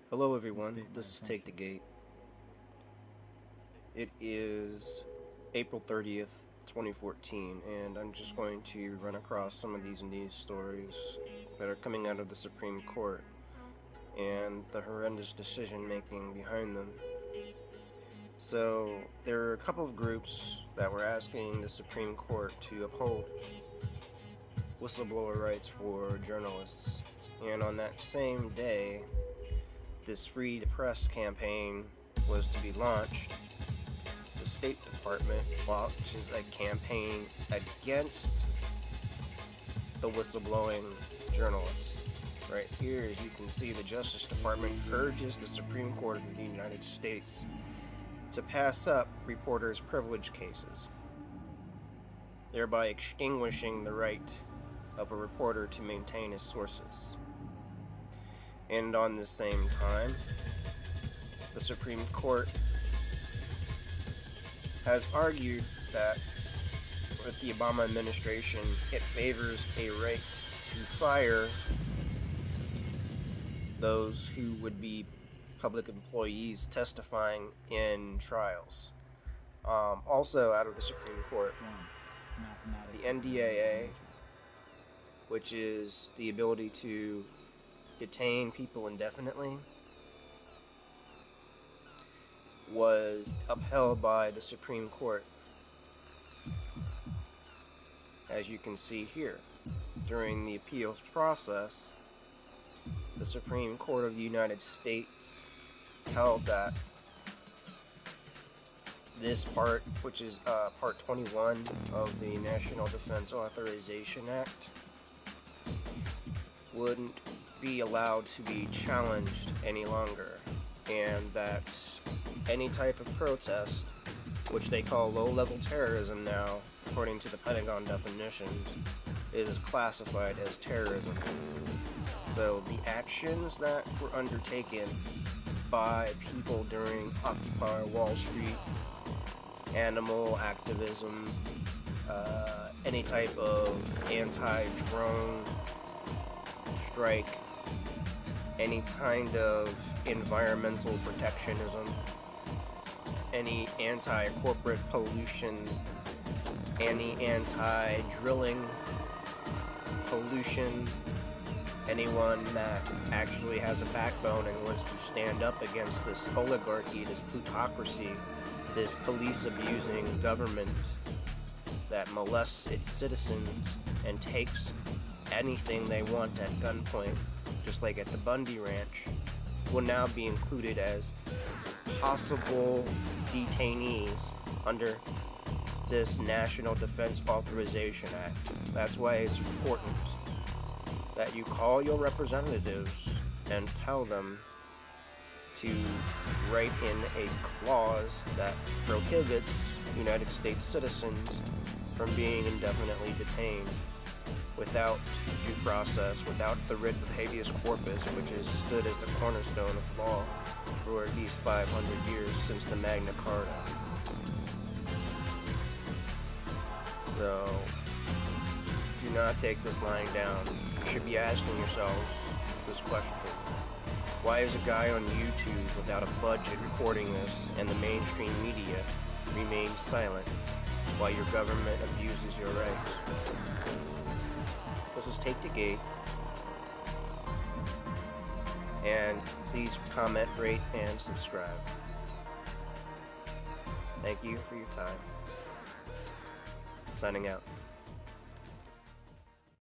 Hello everyone, this is Take the Gate. It is April 30th, 2014, and I'm just going to run across some of these news stories that are coming out of the Supreme Court and the horrendous decision making behind them. So, there are a couple of groups that were asking the Supreme Court to uphold whistleblower rights for journalists, and on that same day, this Free the Press campaign was to be launched. The State Department launches a campaign against the whistleblowing journalists. Right here, as you can see, the Justice Department urges the Supreme Court of the United States to pass up reporters' privilege cases, thereby extinguishing the right of a reporter to maintain his sources. And on the same time, the Supreme Court has argued that with the Obama administration, it favors a right to fire those who would be public employees testifying in trials. Also out of the Supreme Court, the NDAA, which is the ability to detain people indefinitely, was upheld by the Supreme Court. As you can see here, during the appeals process, the Supreme Court of the United States held that this part, which is Part 21 of the National Defense Authorization Act, wouldn't be allowed to be challenged any longer, and that any type of protest, which they call low-level terrorism now, according to the Pentagon definitions, is classified as terrorism. So the actions that were undertaken by people during Occupy Wall Street, animal activism, any type of anti-drone strike, any kind of environmental protectionism, any anti-corporate pollution, any anti-drilling pollution, anyone that actually has a backbone and wants to stand up against this oligarchy, this plutocracy, this police-abusing government that molests its citizens and takes anything they want at gunpoint, just like at the Bundy Ranch, will now be included as possible detainees under this National Defense Authorization Act. That's why it's important that you call your representatives and tell them to write in a clause that prohibits United States citizens from being indefinitely detained without due process, without the writ of habeas corpus, which has stood as the cornerstone of law for at least 500 years since the Magna Carta. So, do not take this lying down. You should be asking yourselves this question. Why is a guy on YouTube without a budget reporting this and the mainstream media remains silent while your government abuses your rights? This is Take the Gate, and please comment, rate, and subscribe. Thank you for your time. Signing out.